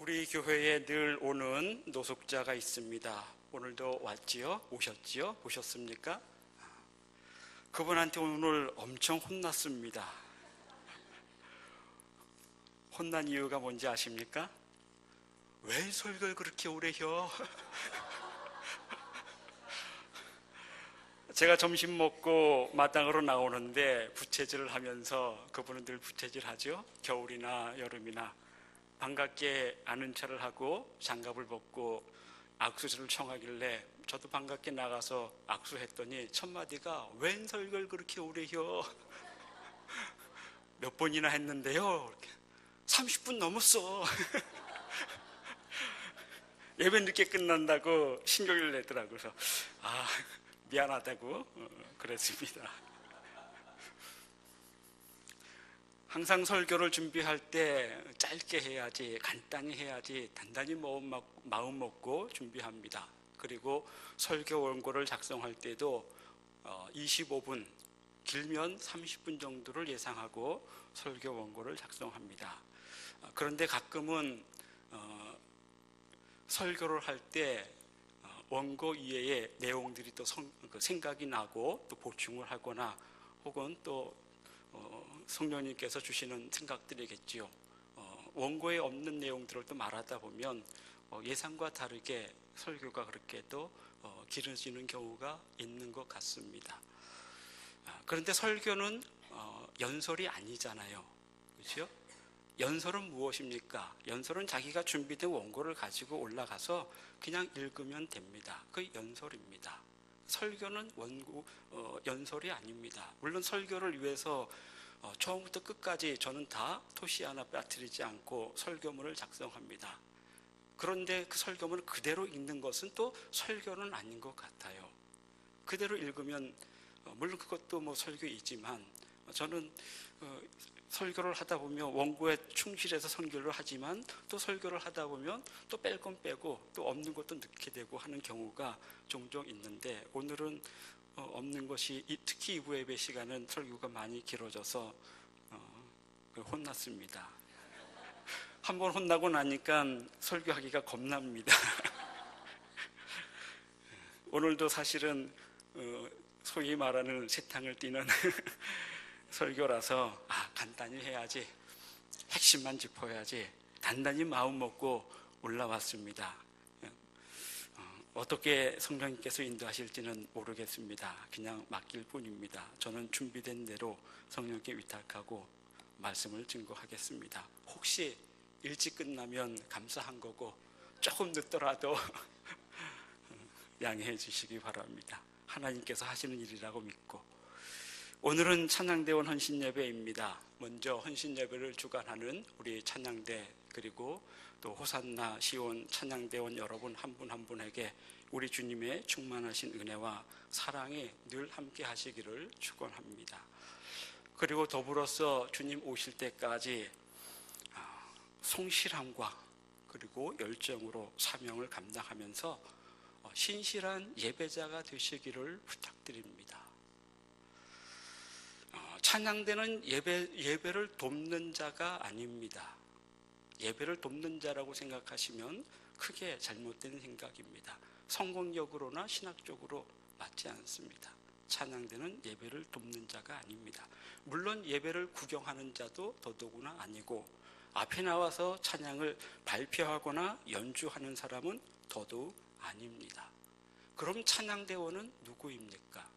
우리 교회에 늘 오는 노숙자가 있습니다. 오늘도 왔지요? 오셨지요? 보셨습니까? 그분한테 오늘 엄청 혼났습니다. 혼난 이유가 뭔지 아십니까? 왜 설교를 그렇게 오래 혀? 제가 점심 먹고 마당으로 나오는데 부채질을 하면서 그분은 늘 부채질 하죠. 겨울이나 여름이나 반갑게 아는 척을 하고 장갑을 벗고 악수를 청하길래 저도 반갑게 나가서 악수했더니 첫 마디가 웬 설교를 그렇게 오래 혀? 몇 번이나 했는데요. 30분 넘었어. 예배 늦게 끝난다고 신경을 내더라고요. 그래서 미안하다고 그랬습니다. 항상 설교를 준비할 때 짧게 해야지, 간단히 해야지 단단히 마음 먹고 준비합니다. 그리고 설교 원고를 작성할 때도 25분, 길면 30분 정도를 예상하고 설교 원고를 작성합니다. 그런데 가끔은 설교를 할 때 원고 이외의 내용들이 또 생각이 나고 또 보충을 하거나 혹은 또 성령님께서 주시는 생각들이겠지요. 원고에 없는 내용들을 또 말하다 보면 예상과 다르게 설교가 그렇게 또 길어지는 경우가 있는 것 같습니다. 그런데 설교는 연설이 아니잖아요. 그렇죠? 연설은 무엇입니까? 연설은 자기가 준비된 원고를 가지고 올라가서 그냥 읽으면 됩니다. 그 연설입니다. 설교는 연설이 아닙니다. 물론 설교를 위해서 처음부터 끝까지 저는 다 토시 하나 빠뜨리지 않고 설교문을 작성합니다. 그런데 그 설교문을 그대로 읽는 것은 또 설교는 아닌 것 같아요. 그대로 읽으면 물론 그것도 설교이지만 저는 설교를 하다 보면 원고에 충실해서 설교를 하지만 또 설교를 하다 보면 또 뺄 건 빼고 또 없는 것도 넣게 되고 하는 경우가 종종 있는데 오늘은 없는 것이 특히 2부 예배 시간은 설교가 많이 길어져서 혼났습니다. 한번 혼나고 나니까 설교하기가 겁납니다. 오늘도 사실은 소위 말하는 세탕을 띠는 설교라서 간단히 해야지, 핵심만 짚어야지 단단히 마음 먹고 올라왔습니다. 어떻게 성령님께서 인도하실지는 모르겠습니다. 그냥 맡길 뿐입니다. 저는 준비된 대로 성령께 위탁하고 말씀을 증거하겠습니다. 혹시 일찍 끝나면 감사한 거고 조금 늦더라도 양해해 주시기 바랍니다. 하나님께서 하시는 일이라고 믿고 오늘은 찬양대원 헌신예배입니다. 먼저 헌신예배를 주관하는 우리 찬양대 그리고 또 호산나 시온 찬양대원 여러분 한 분 한 분에게 우리 주님의 충만하신 은혜와 사랑이 늘 함께 하시기를 축원합니다. 그리고 더불어서 주님 오실 때까지 성실함과 그리고 열정으로 사명을 감당하면서 신실한 예배자가 되시기를 부탁드립니다. 찬양대는 예배를 돕는 자가 아닙니다. 예배를 돕는 자라고 생각하시면 크게 잘못된 생각입니다. 성공적으로나 신학적으로 맞지 않습니다. 찬양대는 예배를 돕는 자가 아닙니다. 물론 예배를 구경하는 자도 더더구나 아니고 앞에 나와서 찬양을 발표하거나 연주하는 사람은 더더욱 아닙니다. 그럼 찬양대원은 누구입니까?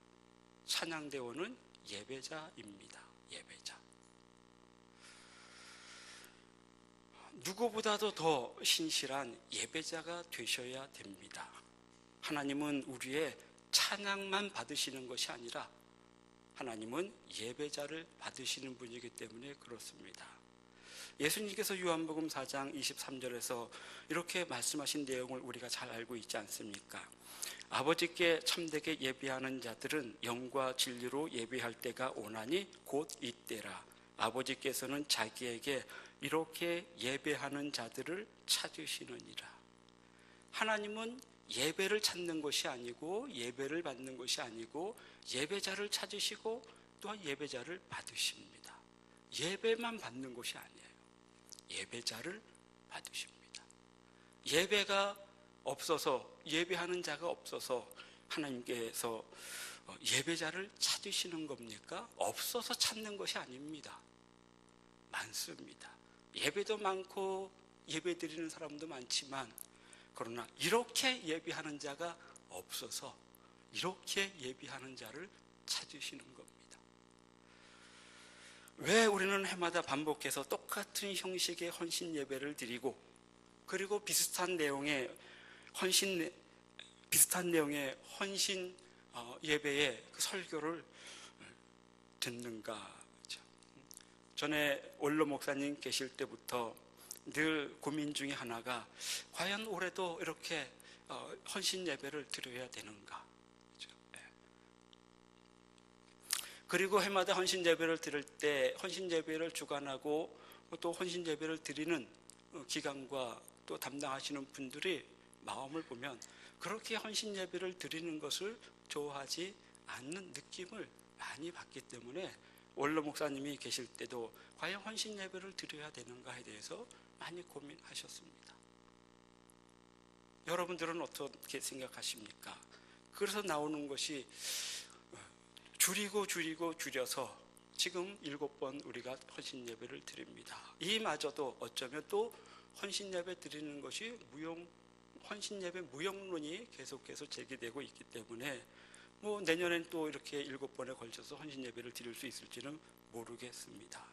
찬양대원은 예배자입니다. 예배자. 누구보다도 더 신실한 예배자가 되셔야 됩니다. 하나님은 우리의 찬양만 받으시는 것이 아니라 하나님은 예배자를 받으시는 분이기 때문에 그렇습니다. 예수님께서 요한복음 4장 23절에서 이렇게 말씀하신 내용을 우리가 잘 알고 있지 않습니까? 아버지께 참되게 예배하는 자들은 영과 진리로 예배할 때가 오나니 곧 이때라. 아버지께서는 자기에게 이렇게 예배하는 자들을 찾으시느니라. 하나님은 예배를 찾는 것이 아니고 예배를 받는 것이 아니고 예배자를 찾으시고 또한 예배자를 받으십니다. 예배만 받는 것이 아니에요. 예배자를 받으십니다. 예배가 없어서, 예배하는 자가 없어서 하나님께서 예배자를 찾으시는 겁니까? 없어서 찾는 것이 아닙니다. 많습니다. 예배도 많고 예배 드리는 사람도 많지만, 그러나 이렇게 예배하는 자가 없어서 이렇게 예배하는 자를 찾으시는 겁니다. 왜 우리는 해마다 반복해서 똑같은 형식의 헌신 예배를 드리고, 그리고 비슷한 내용의 헌신 예배의 그 설교를 듣는가? 전에 원로 목사님 계실 때부터 늘 고민 중에 하나가, 과연 올해도 이렇게 헌신 예배를 드려야 되는가? 그리고 해마다 헌신 예배를 드릴 때 헌신 예배를 주관하고 또 헌신 예배를 드리는 기관과 또 담당하시는 분들의 마음을 보면 그렇게 헌신 예배를 드리는 것을 좋아하지 않는 느낌을 많이 받기 때문에 원로 목사님이 계실 때도 과연 헌신 예배를 드려야 되는가에 대해서 많이 고민하셨습니다. 여러분들은 어떻게 생각하십니까? 그래서 나오는 것이 줄여서 지금 7번 우리가 헌신 예배를 드립니다. 이마저도 어쩌면 또 헌신 예배 드리는 것이 헌신 예배 무용론이 계속해서 제기되고 있기 때문에 내년엔 또 이렇게 7번에 걸쳐서 헌신 예배를 드릴 수 있을지는 모르겠습니다.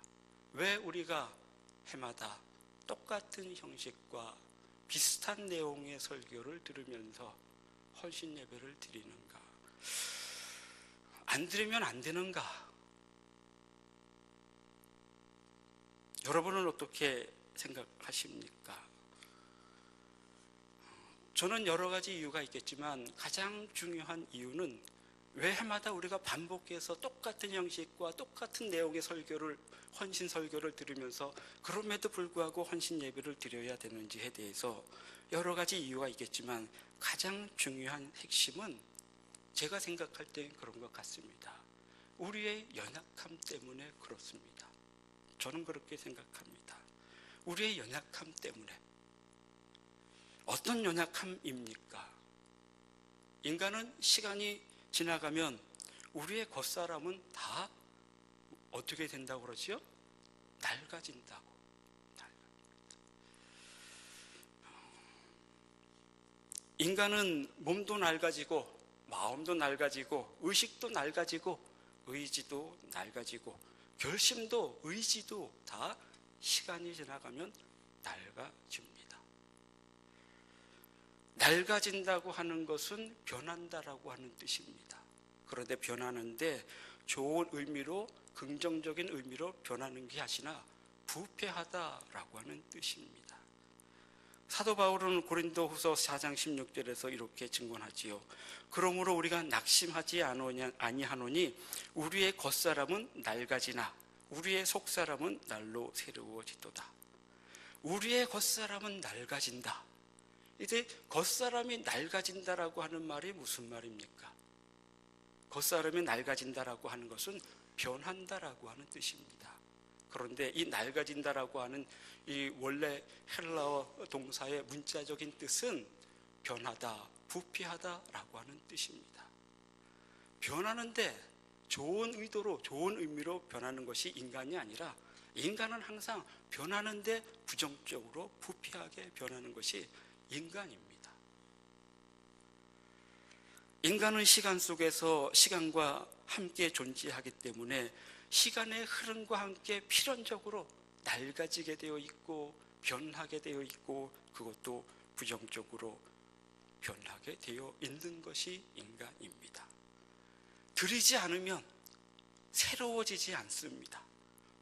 왜 우리가 해마다 똑같은 형식과 비슷한 내용의 설교를 들으면서 헌신 예배를 드리는가? 안 드리면 안 되는가? 여러분은 어떻게 생각하십니까? 저는 여러 가지 이유가 있겠지만 가장 중요한 이유는 왜 해마다 우리가 반복해서 똑같은 형식과 똑같은 내용의 헌신 설교를 들으면서 그럼에도 불구하고 헌신 예배를 드려야 되는지에 대해서 여러 가지 이유가 있겠지만 가장 중요한 핵심은 제가 생각할 때 그런 것 같습니다. 우리의 연약함 때문에 그렇습니다. 저는 그렇게 생각합니다. 우리의 연약함 때문에. 어떤 연약함입니까? 인간은 시간이 지나가면 우리의 겉사람은 다 어떻게 된다고 그러지요? 낡아진다고. 인간은 몸도 낡아지고 마음도 낡아지고 의식도 낡아지고 의지도 낡아지고 결심도 의지도 다 시간이 지나가면 낡아집니다. 낡아진다고 하는 것은 변한다라고 하는 뜻입니다. 그런데 변하는데 좋은 의미로, 긍정적인 의미로 변하는 게 아니라 부패하다라고 하는 뜻입니다. 사도 바울은 고린도후서 4장 16절에서 이렇게 증언하지요. 그러므로 우리가 낙심하지 아니하노니 우리의 겉사람은 낡아지나 우리의 속사람은 날로 새로워지도다. 우리의 겉사람은 낡아진다. 이제 겉사람이 낡아진다라고 하는 말이 무슨 말입니까? 겉사람이 낡아진다라고 하는 것은 변한다라고 하는 뜻입니다. 그런데 이 낡아진다라고 하는 이 원래 헬라어 동사의 문자적인 뜻은 변하다, 부패하다라고 하는 뜻입니다. 변하는데 좋은 의도로, 좋은 의미로 변하는 것이 인간이 아니라 인간은 항상 변하는데 부정적으로 부패하게 변하는 것이 인간입니다. 인간은 시간 속에서 시간과 함께 존재하기 때문에 시간의 흐름과 함께 필연적으로 낡아지게 되어 있고 변하게 되어 있고 그것도 부정적으로 변하게 되어 있는 것이 인간입니다. 들이지 않으면 새로워지지 않습니다.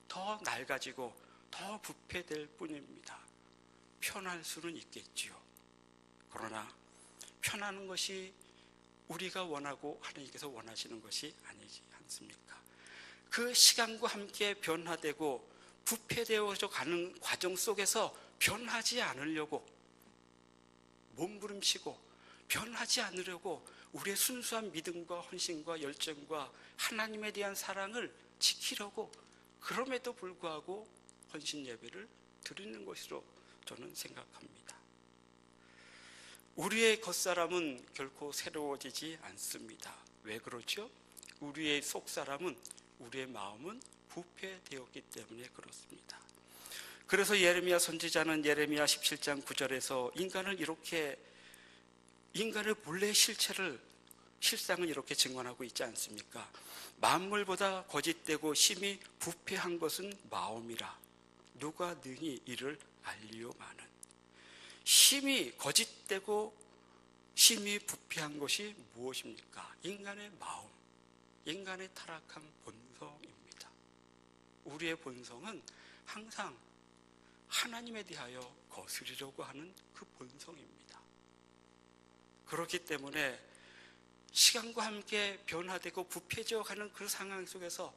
더 낡아지고 더 부패될 뿐입니다. 편할 수는 있겠지요. 그러나 편하는 것이 우리가 원하고 하나님께서 원하시는 것이 아니지 않습니까? 그 시간과 함께 변화되고 부패되어져 가는 과정 속에서 변하지 않으려고 몸부림치고 변하지 않으려고 우리의 순수한 믿음과 헌신과 열정과 하나님에 대한 사랑을 지키려고 그럼에도 불구하고 헌신 예배를 드리는 것으로 저는 생각합니다. 우리의 겉사람은 결코 새로워지지 않습니다. 왜 그렇죠? 우리의 속사람은, 우리의 마음은 부패되었기 때문에 그렇습니다. 그래서 예레미야 선지자는 예레미야 17장 9절에서 인간의 본래 실상을 이렇게 증언하고 있지 않습니까? 만물보다 거짓되고 심히 부패한 것은 마음이라 누가 능히 이를 알리오마는. 심히 거짓되고 심히 부패한 것이 무엇입니까? 인간의 마음, 인간의 타락한 본성입니다. 우리의 본성은 항상 하나님에 대하여 거스르려고 하는 그 본성입니다. 그렇기 때문에 시간과 함께 변화되고 부패져가는 그 상황 속에서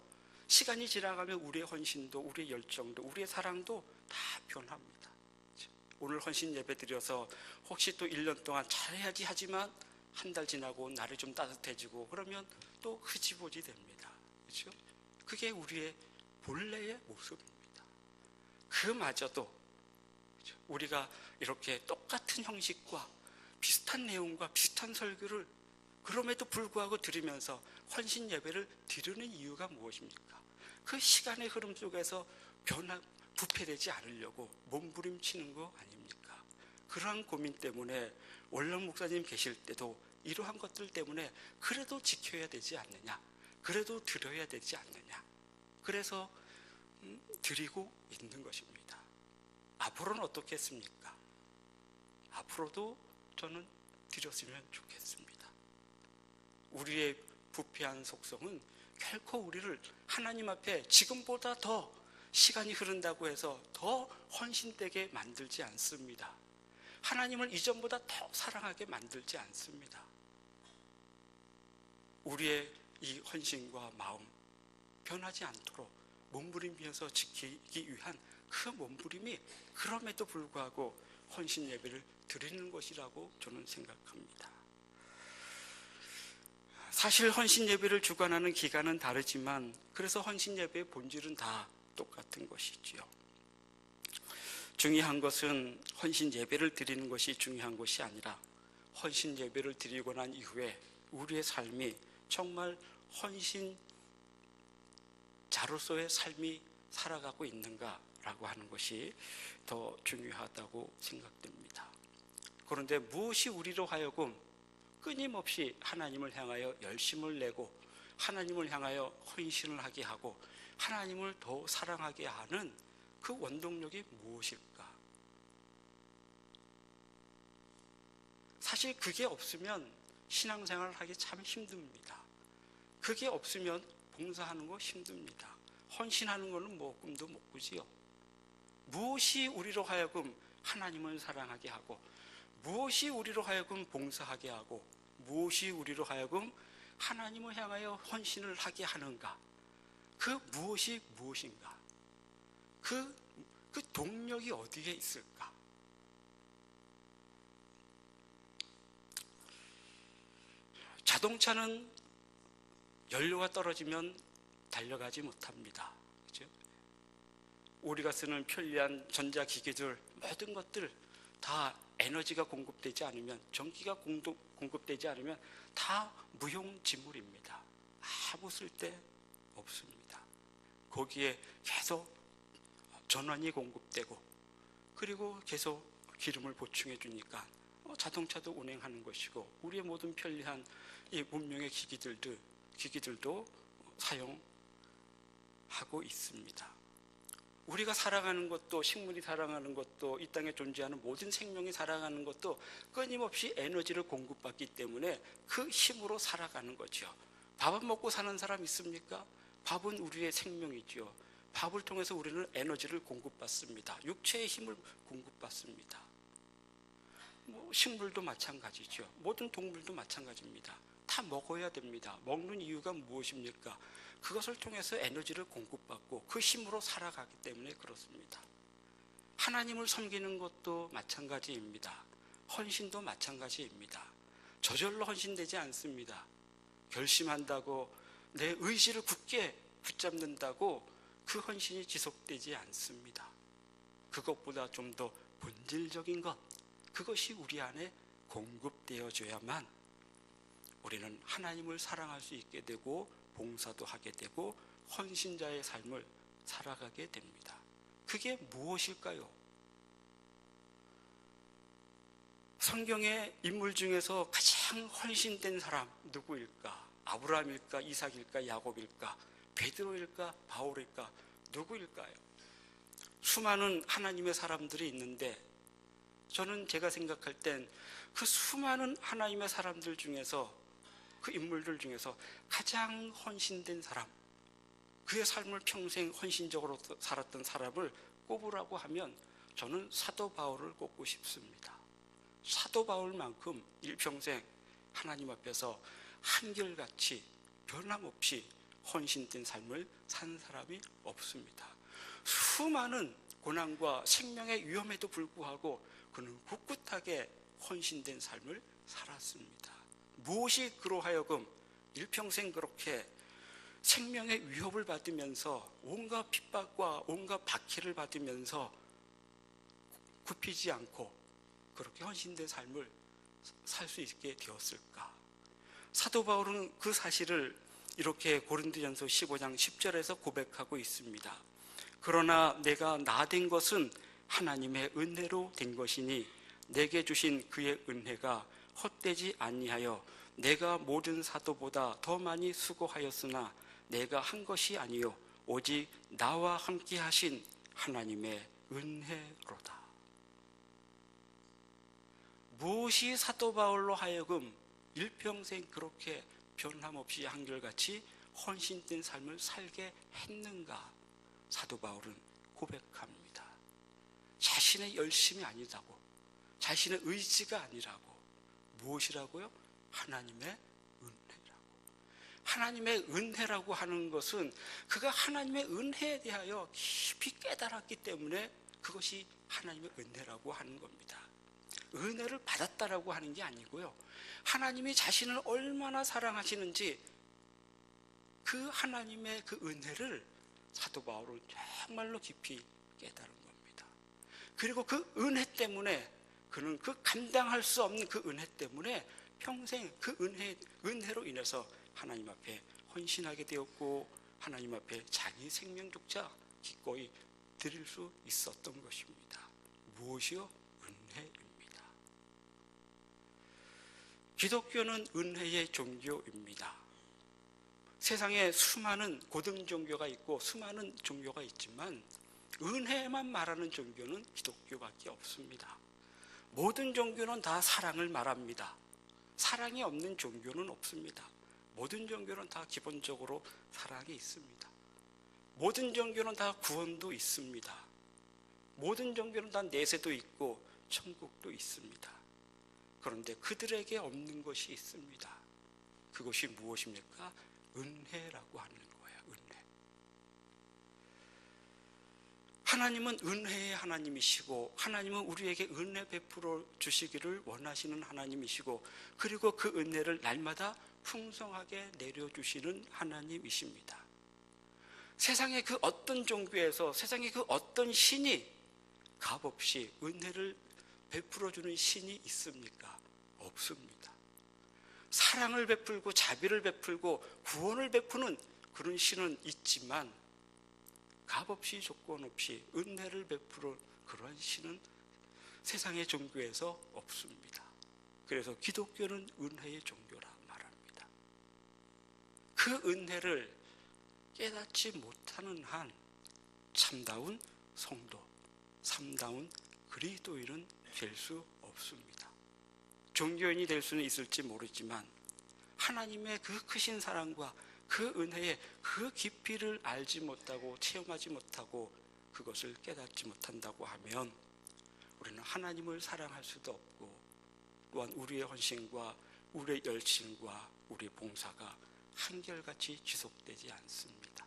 시간이 지나가면 우리의 헌신도, 우리의 열정도, 우리의 사랑도 다 변합니다. 오늘 헌신 예배 드려서 혹시 또 1년 동안 잘해야지 하지만 한 달 지나고 날이 좀 따뜻해지고 그러면 또 흐지부지 됩니다. 그렇죠? 그게 우리의 본래의 모습입니다. 그마저도 우리가 이렇게 똑같은 형식과 비슷한 내용과 비슷한 설교를 그럼에도 불구하고 들으면서 헌신 예배를 드리는 이유가 무엇입니까? 그 시간의 흐름 속에서 부패되지 않으려고 몸부림치는 거 아닙니까? 그러한 고민 때문에 원령 목사님 계실 때도 이러한 것들 때문에 그래도 지켜야 되지 않느냐, 그래도 드려야 되지 않느냐, 그래서 드리고 있는 것입니다. 앞으로는 어떻겠습니까? 앞으로도 저는 드렸으면 좋겠습니다. 우리의 부패한 속성은 결코 우리를 하나님 앞에 지금보다 더 시간이 흐른다고 해서 더 헌신되게 만들지 않습니다. 하나님을 이전보다 더 사랑하게 만들지 않습니다. 우리의 이 헌신과 마음 변하지 않도록 몸부림면서 지키기 위한 그 몸부림이 그럼에도 불구하고 헌신 예배를 드리는 것이라고 저는 생각합니다. 사실 헌신 예배를 주관하는 기간은 다르지만 그래서 헌신 예배의 본질은 다 똑같은 것이지요. 중요한 것은 헌신 예배를 드리는 것이 중요한 것이 아니라 헌신 예배를 드리고 난 이후에 우리의 삶이 정말 헌신자로서의 삶이 살아가고 있는가라고 하는 것이 더 중요하다고 생각됩니다. 그런데 무엇이 우리로 하여금 끊임없이 하나님을 향하여 열심을 내고 하나님을 향하여 헌신을 하게 하고 하나님을 더 사랑하게 하는 그 원동력이 무엇일까? 사실 그게 없으면 신앙생활을 하기 참 힘듭니다. 그게 없으면 봉사하는 거 힘듭니다. 헌신하는 거는 뭐 꿈도 못 꾸지요. 무엇이 우리로 하여금 하나님을 사랑하게 하고 무엇이 우리로 하여금 봉사하게 하고 무엇이 우리로 하여금 하나님을 향하여 헌신을 하게 하는가? 그 무엇이 무엇인가? 그 동력이 어디에 있을까? 자동차는 연료가 떨어지면 달려가지 못합니다. 그렇죠? 우리가 쓰는 편리한 전자기기들 모든 것들 다 에너지가 공급되지 않으면 전기가 공급되지 않으면 다 무용지물입니다. 아무 쓸데 없습니다. 거기에 계속 전원이 공급되고 그리고 계속 기름을 보충해 주니까 자동차도 운행하는 것이고 우리의 모든 편리한 이 문명의 기기들도 사용하고 있습니다. 우리가 살아가는 것도 식물이 살아가는 것도 이 땅에 존재하는 모든 생명이 살아가는 것도 끊임없이 에너지를 공급받기 때문에 그 힘으로 살아가는 거죠. 밥은 먹고 사는 사람 있습니까? 밥은 우리의 생명이지요. 밥을 통해서 우리는 에너지를 공급받습니다. 육체의 힘을 공급받습니다. 식물도 마찬가지죠. 모든 동물도 마찬가지입니다. 다 먹어야 됩니다. 먹는 이유가 무엇입니까? 그것을 통해서 에너지를 공급받고 그 힘으로 살아가기 때문에 그렇습니다. 하나님을 섬기는 것도 마찬가지입니다. 헌신도 마찬가지입니다. 저절로 헌신되지 않습니다. 결심한다고 내 의지를 굳게 붙잡는다고 그 헌신이 지속되지 않습니다. 그것보다 좀 더 본질적인 것, 그것이 우리 안에 공급되어져야만 우리는 하나님을 사랑할 수 있게 되고 봉사도 하게 되고 헌신자의 삶을 살아가게 됩니다. 그게 무엇일까요? 성경의 인물 중에서 가장 헌신된 사람 누구일까? 아브라함일까? 이삭일까? 야곱일까? 베드로일까? 바울일까? 누구일까요? 수많은 하나님의 사람들이 있는데 저는 제가 생각할 땐 그 수많은 하나님의 사람들 중에서, 그 인물들 중에서 가장 헌신된 사람, 그의 삶을 평생 헌신적으로 살았던 사람을 꼽으라고 하면 저는 사도 바울을 꼽고 싶습니다. 사도 바울만큼 일평생 하나님 앞에서 한결같이 변함없이 헌신된 삶을 산 사람이 없습니다. 수많은 고난과 생명의 위험에도 불구하고 그는 꿋꿋하게 헌신된 삶을 살았습니다. 무엇이 그로 하여금 일평생 그렇게 생명의 위협을 받으면서 온갖 핍박과 온갖 박해를 받으면서 굽히지 않고 그렇게 헌신된 삶을 살 수 있게 되었을까? 사도 바울은 그 사실을 이렇게 고린도전서 15장 10절에서 고백하고 있습니다. 그러나 내가 나된 것은 하나님의 은혜로 된 것이니 내게 주신 그의 은혜가 헛되지 아니하여 내가 모든 사도보다 더 많이 수고하였으나 내가 한 것이 아니요 오직 나와 함께 하신 하나님의 은혜로다. 무엇이 사도 바울로 하여금 일평생 그렇게 변함없이 한결같이 헌신된 삶을 살게 했는가? 사도 바울은 고백합니다. 자신의 열심이 아니라고, 자신의 의지가 아니라고. 무엇이라고요? 하나님의 은혜라고. 하나님의 은혜라고 하는 것은 그가 하나님의 은혜에 대하여 깊이 깨달았기 때문에 그것이 하나님의 은혜라고 하는 겁니다. 은혜를 받았다라고 하는 게 아니고요, 하나님이 자신을 얼마나 사랑하시는지 그 하나님의 그 은혜를 사도 바울은 정말로 깊이 깨달은 겁니다. 그리고 그 은혜 때문에 그는 그 감당할 수 없는 그 은혜 때문에 평생 그 은혜로 인해서 하나님 앞에 헌신하게 되었고 하나님 앞에 자기 생명조차 기꺼이 드릴 수 있었던 것입니다. 무엇이요? 은혜입니다. 기독교는 은혜의 종교입니다. 세상에 수많은 고등 종교가 있고 수많은 종교가 있지만 은혜만 말하는 종교는 기독교밖에 없습니다. 모든 종교는 다 사랑을 말합니다. 사랑이 없는 종교는 없습니다. 모든 종교는 다 기본적으로 사랑이 있습니다. 모든 종교는 다 구원도 있습니다. 모든 종교는 다 내세도 있고 천국도 있습니다. 그런데 그들에게 없는 것이 있습니다. 그것이 무엇입니까? 은혜라고 하는 거예요. 은혜. 하나님은 은혜의 하나님이시고 하나님은 우리에게 은혜 베풀어 주시기를 원하시는 하나님이시고 그리고 그 은혜를 날마다 풍성하게 내려주시는 하나님이십니다. 세상의 그 어떤 종교에서 세상의 그 어떤 신이 값없이 은혜를 베풀어주는 신이 있습니까? 없습니다. 사랑을 베풀고 자비를 베풀고 구원을 베푸는 그런 신은 있지만 값없이 조건 없이 은혜를 베풀어 그런 신은 세상의 종교에서 없습니다. 그래서 기독교는 은혜의 종교라 말합니다. 그 은혜를 깨닫지 못하는 한 참다운 성도, 참다운 그리스도인은 될 수 없습니다. 종교인이 될 수는 있을지 모르지만 하나님의 그 크신 사랑과 그 은혜의 그 깊이를 알지 못하고 체험하지 못하고 그것을 깨닫지 못한다고 하면 우리는 하나님을 사랑할 수도 없고 또한 우리의 헌신과 우리의 열심과 우리의 봉사가 한결같이 지속되지 않습니다.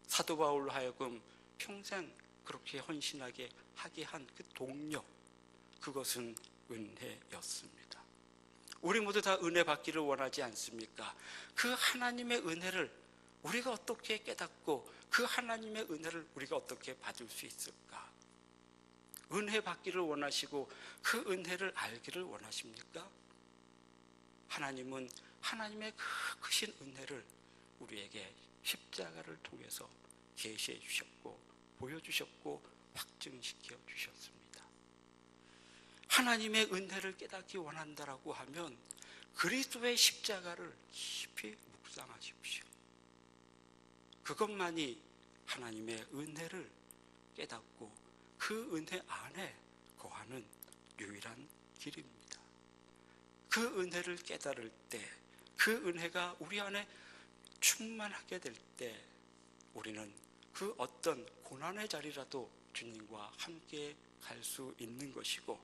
사도 바울로 하여금 평생 그렇게 헌신하게 하게 한 그 동력, 그것은 은혜였습니다. 우리 모두 다 은혜 받기를 원하지 않습니까? 그 하나님의 은혜를 우리가 어떻게 깨닫고 그 하나님의 은혜를 우리가 어떻게 받을 수 있을까? 은혜 받기를 원하시고 그 은혜를 알기를 원하십니까? 하나님은 하나님의 그 크신 은혜를 우리에게 십자가를 통해서 계시해 주셨고 보여주셨고 확증시켜 주셨습니다. 하나님의 은혜를 깨닫기 원한다라고 하면 그리스도의 십자가를 깊이 묵상하십시오. 그것만이 하나님의 은혜를 깨닫고 그 은혜 안에 거하는 유일한 길입니다. 그 은혜를 깨달을 때, 그 은혜가 우리 안에 충만하게 될 때 우리는 그 어떤 고난의 자리라도 주님과 함께 갈 수 있는 것이고,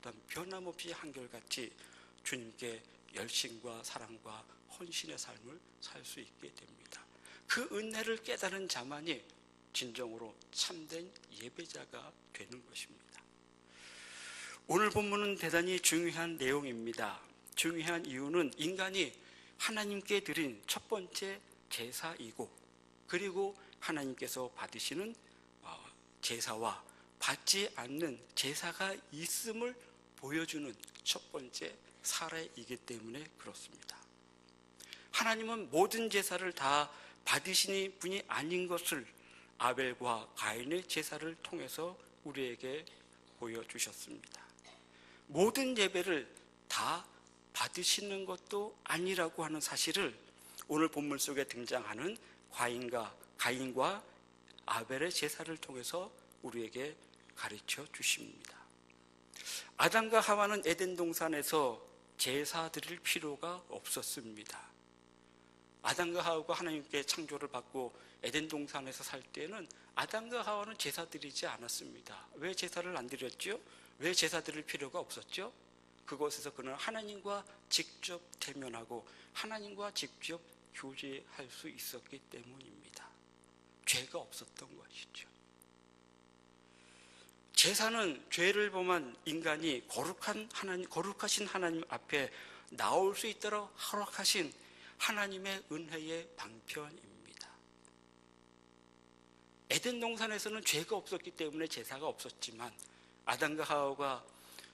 또한 변함없이 한결같이 주님께 열심과 사랑과 헌신의 삶을 살 수 있게 됩니다. 그 은혜를 깨달은 자만이 진정으로 참된 예배자가 되는 것입니다. 오늘 본문은 대단히 중요한 내용입니다. 중요한 이유는 인간이 하나님께 드린 첫 번째 제사이고, 그리고 하나님께서 받으시는 제사와 받지 않는 제사가 있음을 보여주는 첫 번째 사례이기 때문에 그렇습니다. 하나님은 모든 제사를 다 받으시는 분이 아닌 것을 아벨과 가인의 제사를 통해서 우리에게 보여주셨습니다. 모든 예배를 다 받으시는 것도 아니라고 하는 사실을 오늘 본문 속에 등장하는 가인과 아벨의 제사를 통해서 우리에게 가르쳐 주십니다. 아담과 하와는 에덴 동산에서 제사 드릴 필요가 없었습니다. 아담과 하와가 하나님께 창조를 받고 에덴 동산에서 살 때는 아담과 하와는 제사 드리지 않았습니다. 왜 제사를 안 드렸죠? 왜 제사 드릴 필요가 없었죠? 그곳에서 그는 하나님과 직접 대면하고 하나님과 직접 교제할 수 있었기 때문입니다. 죄가 없었던 것이죠. 제사는 죄를 범한 인간이 거룩하신 하나님 앞에 나올 수 있도록 허락하신 하나님의 은혜의 방편입니다. 에덴 동산에서는 죄가 없었기 때문에 제사가 없었지만 아담과 하와가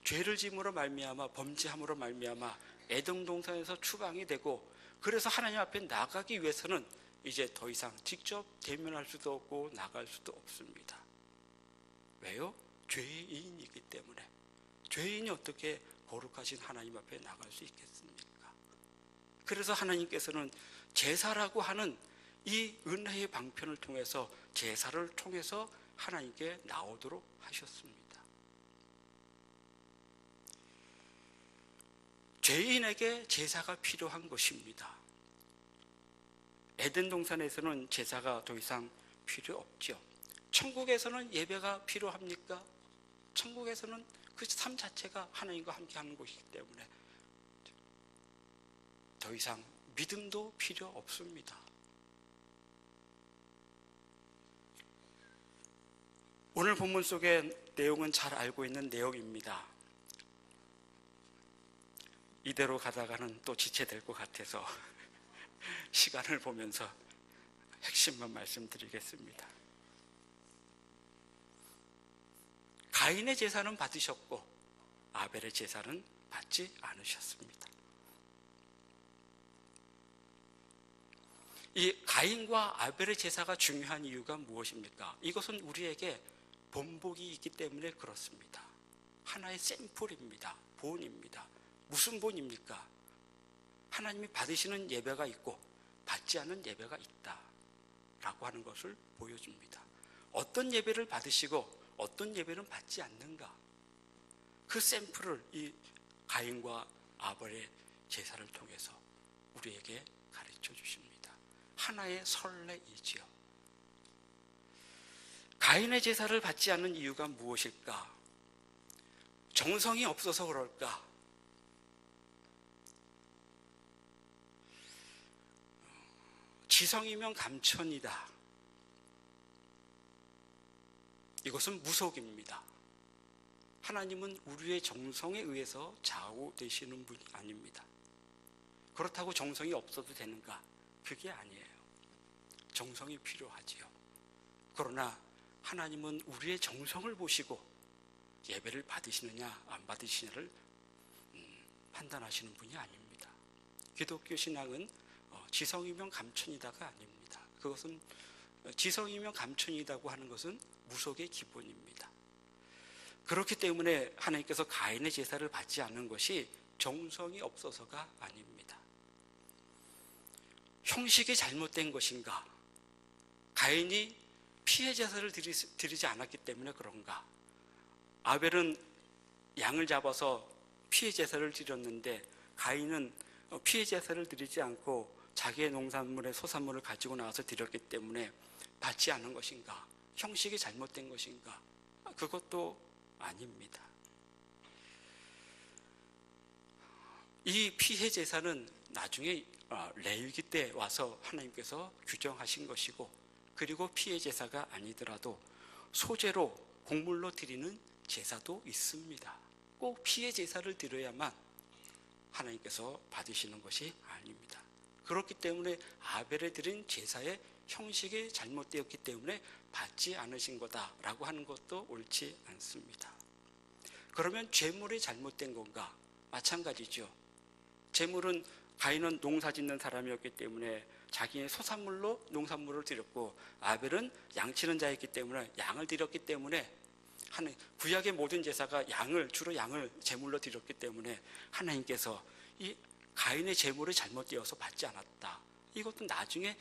죄를 지음으로 말미암아 범죄함으로 말미암아 에덴 동산에서 추방이 되고, 그래서 하나님 앞에 나가기 위해서는 이제 더 이상 직접 대면할 수도 없고 나갈 수도 없습니다. 왜요? 죄인이기 때문에. 죄인이 어떻게 거룩하신 하나님 앞에 나갈 수 있겠습니까? 그래서 하나님께서는 제사라고 하는 이 은혜의 방편을 통해서, 제사를 통해서 하나님께 나오도록 하셨습니다. 죄인에게 제사가 필요한 것입니다. 에덴 동산에서는 제사가 더 이상 필요 없죠. 천국에서는 예배가 필요합니까? 천국에서는 그 삶 자체가 하나님과 함께하는 곳이기 때문에 더 이상 믿음도 필요 없습니다. 오늘 본문 속의 내용은 잘 알고 있는 내용입니다. 이대로 가다가는 또 지체될 것 같아서 시간을 보면서 핵심만 말씀드리겠습니다. 가인의 제사는 받으셨고 아벨의 제사는 받지 않으셨습니다. 이 가인과 아벨의 제사가 중요한 이유가 무엇입니까? 이것은 우리에게 본보기 있기 때문에 그렇습니다. 하나의 샘플입니다. 본입니다. 무슨 본입니까? 하나님이 받으시는 예배가 있고 받지 않는 예배가 있다라고 하는 것을 보여줍니다. 어떤 예배를 받으시고 어떤 예배는 받지 않는가? 그 샘플을 이 가인과 아벨의 제사를 통해서 우리에게 가르쳐 주십니다. 하나의 선례이지요. 가인의 제사를 받지 않는 이유가 무엇일까? 정성이 없어서 그럴까? 지성이면 감천이다. 이것은 무속입니다. 하나님은 우리의 정성에 의해서 좌우되시는 분이 아닙니다. 그렇다고 정성이 없어도 되는가? 그게 아니에요. 정성이 필요하지요. 그러나 하나님은 우리의 정성을 보시고 예배를 받으시느냐 안 받으시느냐를 판단하시는 분이 아닙니다. 기독교 신앙은 지성이면 감천이다가 아닙니다. 그것은 지성이면 감천이다고 하는 것은 무속의 기본입니다. 그렇기 때문에 하나님께서 가인의 제사를 받지 않는 것이 정성이 없어서가 아닙니다. 형식이 잘못된 것인가? 가인이 피해 제사를 드리지 않았기 때문에 그런가? 아벨은 양을 잡아서 피해 제사를 드렸는데 가인은 피해 제사를 드리지 않고 자기의 농산물의 소산물을 가지고 나와서 드렸기 때문에 받지 않은 것인가? 형식이 잘못된 것인가? 그것도 아닙니다. 이 피해 제사는 나중에 레위기 때 와서 하나님께서 규정하신 것이고, 그리고 피해 제사가 아니더라도 소제로 곡물로 드리는 제사도 있습니다. 꼭 피해 제사를 드려야만 하나님께서 받으시는 것이 아닙니다. 그렇기 때문에 아벨에 드린 제사의 형식이 잘못되었기 때문에 받지 않으신 거다라고 하는 것도 옳지 않습니다. 그러면 제물이 잘못된 건가? 마찬가지죠. 제물은 가인은 농사 짓는 사람이었기 때문에 자기의 소산물로 농산물을 드렸고, 아벨은 양치는 자였기 때문에 양을 드렸기 때문에 구약의 모든 제사가 주로 양을 제물로 드렸기 때문에 하나님께서 이 가인의 제물이 잘못되어서 받지 않았다. 이것도 나중에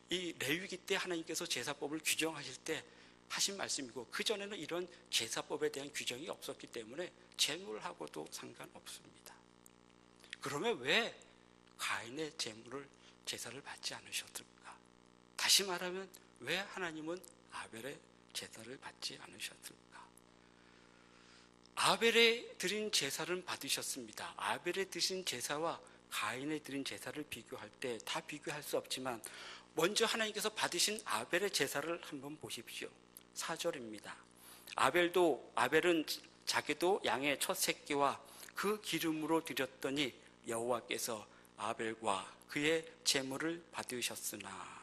이 레위기 때 하나님께서 제사법을 규정하실 때 하신 말씀이고, 그전에는 이런 제사법에 대한 규정이 없었기 때문에 제물하고도 상관없습니다. 그러면 왜 가인의 제사를 받지 않으셨을까? 다시 말하면 왜 하나님은 아벨의 제사를 받지 않으셨을까? 아벨에 드린 제사를 받으셨습니다. 아벨에 드린 제사와 가인에 드린 제사를 비교할 때 다 비교할 수 없지만 먼저 하나님께서 받으신 아벨의 제사를 한번 보십시오. 4절입니다. 아벨은 자기도 양의 첫 새끼와 그 기름으로 드렸더니 여호와께서 아벨과 그의 제물을 받으셨으나.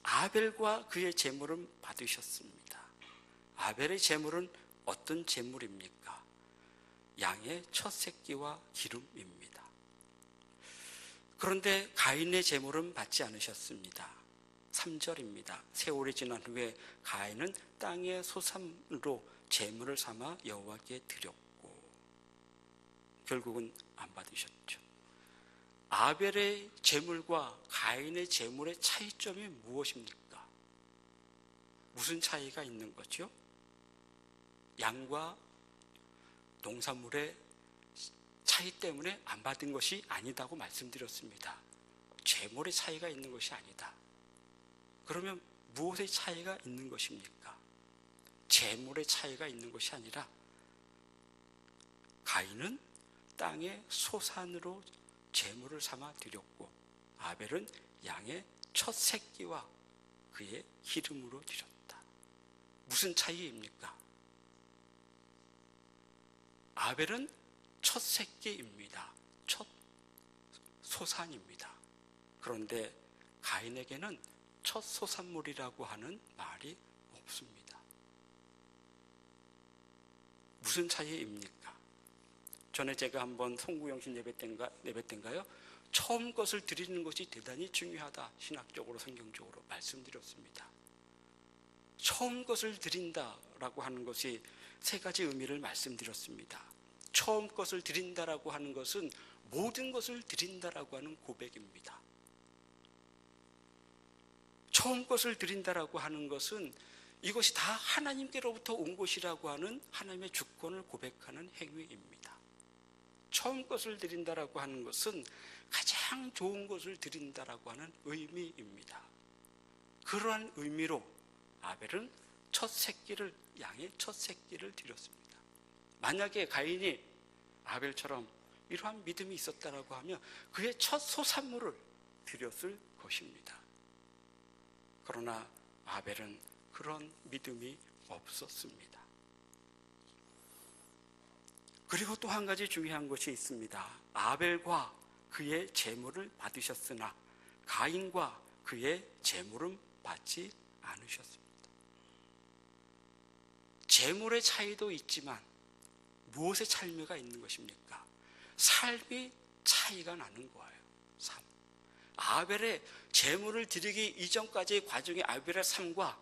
아벨과 그의 제물은 받으셨습니다. 아벨의 제물은 어떤 제물입니까? 양의 첫 새끼와 기름입니다. 그런데 가인의 제물은 받지 않으셨습니다. 3절입니다. 세월이 지난 후에 가인은 땅의 소산으로 제물을 삼아 여호와께 드렸고, 결국은 안 받으셨죠. 아벨의 제물과 가인의 제물의 차이점이 무엇입니까? 무슨 차이가 있는 거죠? 양과 농산물의 차이 때문에 안 받은 것이 아니다고 말씀드렸습니다. 제물의 차이가 있는 것이 아니다. 그러면 무엇의 차이가 있는 것입니까? 제물의 차이가 있는 것이 아니라 가인은 땅의 소산으로 제물을 삼아 드렸고, 아벨은 양의 첫 새끼와 그의 기름으로 드렸다. 무슨 차이입니까? 아벨은 첫 새끼입니다. 첫 소산입니다. 그런데 가인에게는 첫 소산물이라고 하는 말이 없습니다. 무슨 차이입니까? 전에 제가 한번 송구영신 예배 때인가요? 처음 것을 드리는 것이 대단히 중요하다. 신학적으로 성경적으로 말씀드렸습니다. 처음 것을 드린다라고 하는 것이 세 가지 의미를 말씀드렸습니다. 처음 것을 드린다라고 하는 것은 모든 것을 드린다라고 하는 고백입니다. 처음 것을 드린다라고 하는 것은 이것이 다 하나님께로부터 온 것이라고 하는 하나님의 주권을 고백하는 행위입니다. 처음 것을 드린다라고 하는 것은 가장 좋은 것을 드린다라고 하는 의미입니다. 그러한 의미로 아벨은 양의 첫 새끼를 드렸습니다. 만약에 가인이 아벨처럼 이러한 믿음이 있었다라고 하면 그의 첫 소산물을 드렸을 것입니다. 그러나 아벨은 그런 믿음이 없었습니다. 그리고 또 한 가지 중요한 것이 있습니다. 아벨과 그의 제물을 받으셨으나 가인과 그의 제물은 받지 않으셨습니다. 재물의 차이도 있지만 무엇의 차이가 있는 것입니까? 삶이 차이가 나는 거예요. 삶. 아벨의 재물을 드리기 이전까지의 과정의 아벨의 삶과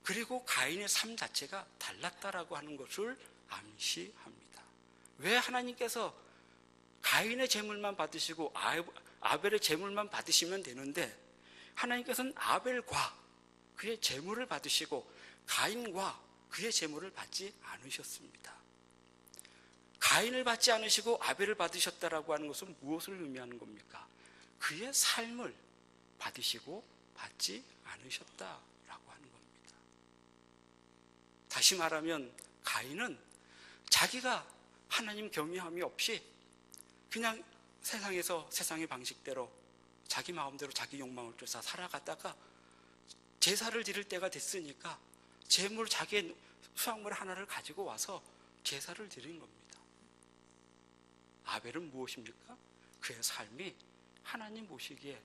그리고 가인의 삶 자체가 달랐다라고 하는 것을 암시합니다. 왜 하나님께서 가인의 재물만 받으시고 아벨의 재물만 받으시면 되는데 하나님께서는 아벨과 그의 재물을 받으시고 가인과 그의 재물을 받지 않으셨습니다. 가인을 받지 않으시고 아벨을 받으셨다라고 하는 것은 무엇을 의미하는 겁니까? 그의 삶을 받으시고 받지 않으셨다라고 하는 겁니다. 다시 말하면 가인은 자기가 하나님 경외함이 없이 그냥 세상에서 세상의 방식대로 자기 마음대로 자기 욕망을 쫓아 살아가다가 제사를 드릴 때가 됐으니까 제물 자기의 수확물 하나를 가지고 와서 제사를 드린 겁니다. 아벨은 무엇입니까? 그의 삶이 하나님 보시기에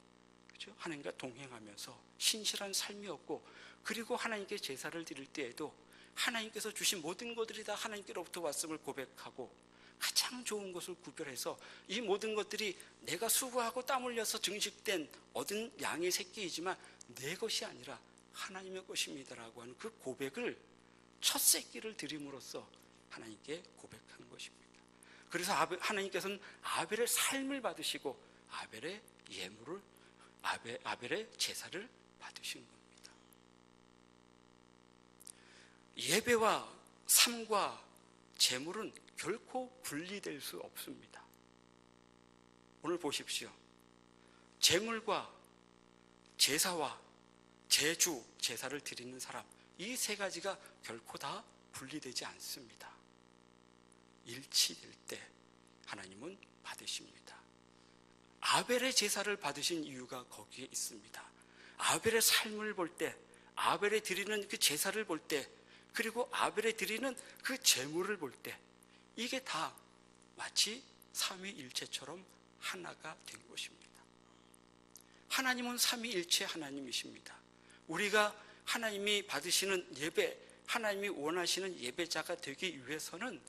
그렇죠? 하나님과 동행하면서 신실한 삶이었고 그리고 하나님께 제사를 드릴 때에도 하나님께서 주신 모든 것들이 다 하나님께로부터 왔음을 고백하고 가장 좋은 것을 구별해서 이 모든 것들이 내가 수고하고 땀 흘려서 증식된 얻은 양의 새끼이지만 내 것이 아니라 하나님의 것입니다라고 하는 그 고백을 첫 새끼를 드림으로써 하나님께 고백한 것입니다. 그래서 하나님께서는 아벨의 삶을 받으시고 아벨의 예물을 아벨의 제사를 받으신 겁니다. 예배와 삶과 제물은 결코 분리될 수 없습니다. 오늘 보십시오. 제물과 제사와 제주, 제사를 드리는 사람, 이 세 가지가 결코 다 분리되지 않습니다. 일치될 때 하나님은 받으십니다. 아벨의 제사를 받으신 이유가 거기에 있습니다. 아벨의 삶을 볼 때, 아벨에 드리는 그 제사를 볼 때, 그리고 아벨에 드리는 그 제물을 볼 때, 이게 다 마치 삼위일체처럼 하나가 된 것입니다. 하나님은 삼위일체 하나님이십니다. 우리가 하나님이 받으시는 예배, 하나님이 원하시는 예배자가 되기 위해서는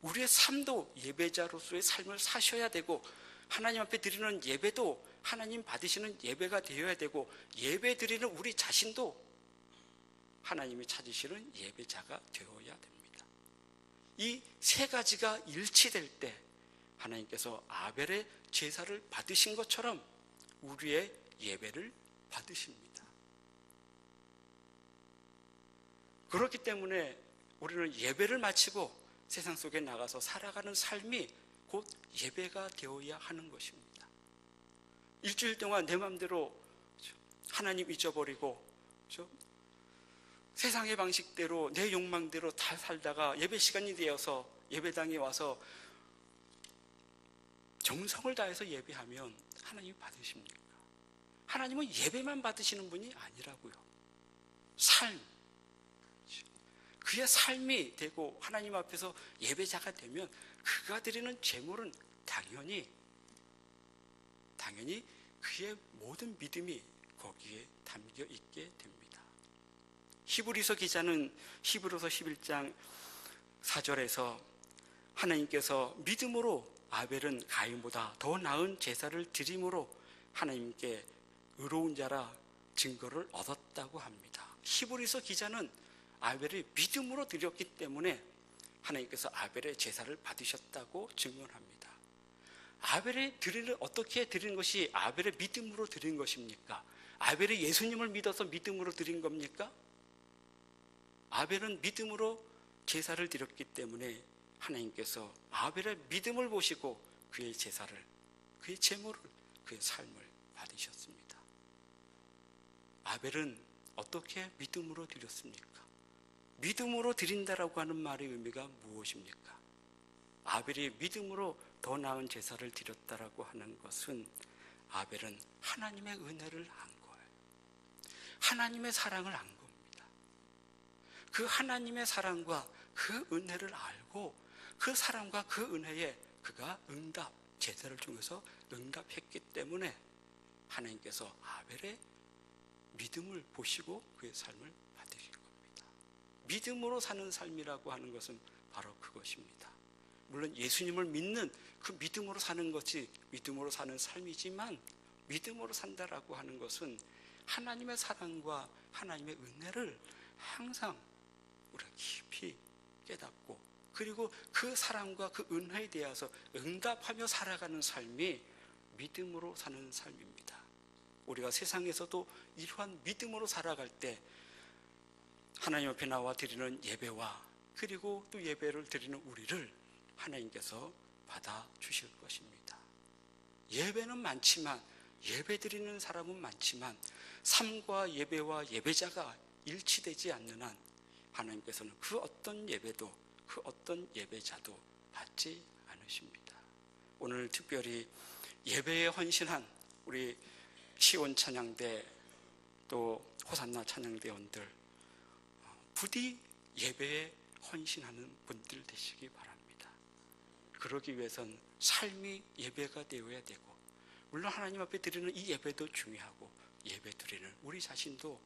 우리의 삶도 예배자로서의 삶을 사셔야 되고 하나님 앞에 드리는 예배도 하나님 받으시는 예배가 되어야 되고 예배 드리는 우리 자신도 하나님이 찾으시는 예배자가 되어야 됩니다. 이 세 가지가 일치될 때 하나님께서 아벨의 제사를 받으신 것처럼 우리의 예배를 받으십니다. 그렇기 때문에 우리는 예배를 마치고 세상 속에 나가서 살아가는 삶이 곧 예배가 되어야 하는 것입니다. 일주일 동안 내 마음대로 하나님 잊어버리고 세상의 방식대로 내 욕망대로 다 살다가 예배 시간이 되어서 예배당에 와서 정성을 다해서 예배하면 하나님이 받으십니까? 하나님은 예배만 받으시는 분이 아니라고요. 삶, 그의 삶이 되고 하나님 앞에서 예배자가 되면 그가 드리는 제물은 당연히 그의 모든 믿음이 거기에 담겨 있게 됩니다. 히브리서 기자는 히브리서 11장 4절에서 하나님께서 믿음으로 아벨은 가인보다 더 나은 제사를 드림으로 하나님께 의로운 자라 증거를 얻었다고 합니다. 히브리서 기자는 아벨을 믿음으로 드렸기 때문에 하나님께서 아벨의 제사를 받으셨다고 증언합니다. 아벨의 드리는 어떻게 드린 것이 아벨의 믿음으로 드린 것입니까? 아벨이 예수님을 믿어서 믿음으로 드린 겁니까? 아벨은 믿음으로 제사를 드렸기 때문에 하나님께서 아벨의 믿음을 보시고 그의 제사를, 그의 제물을, 그의 삶을 받으셨습니다. 아벨은 어떻게 믿음으로 드렸습니까? 믿음으로 드린다라고 하는 말의 의미가 무엇입니까? 아벨이 믿음으로 더 나은 제사를 드렸다라고 하는 것은 아벨은 하나님의 은혜를 안 거예요. 하나님의 사랑을 안 겁니다. 그 하나님의 사랑과 그 은혜를 알고 그 사랑과 그 은혜에 그가 제사를 통해서 응답했기 때문에 하나님께서 아벨의 믿음을 보시고 그의 삶을 받으신 겁니다. 믿음으로 사는 삶이라고 하는 것은 바로 그것입니다. 물론 예수님을 믿는 그 믿음으로 사는 것이 믿음으로 사는 삶이지만, 믿음으로 산다라고 하는 것은 하나님의 사랑과 하나님의 은혜를 항상 우리가 깊이 깨닫고, 그리고 그 사랑과 그 은혜에 대해서 응답하며 살아가는 삶이 믿음으로 사는 삶입니다. 우리가 세상에서도 이러한 믿음으로 살아갈 때 하나님 앞에 나와 드리는 예배와, 그리고 또 예배를 드리는 우리를 하나님께서 받아주실 것입니다. 예배는 많지만, 예배 드리는 사람은 많지만 삶과 예배와 예배자가 일치되지 않는 한 하나님께서는 그 어떤 예배도, 그 어떤 예배자도 받지 않으십니다. 오늘 특별히 예배에 헌신한 우리 시온 찬양대, 또 호산나 찬양대원들, 부디 예배에 헌신하는 분들 되시기 바랍니다. 그러기 위해선 삶이 예배가 되어야 되고, 물론 하나님 앞에 드리는 이 예배도 중요하고, 예배 드리는 우리 자신도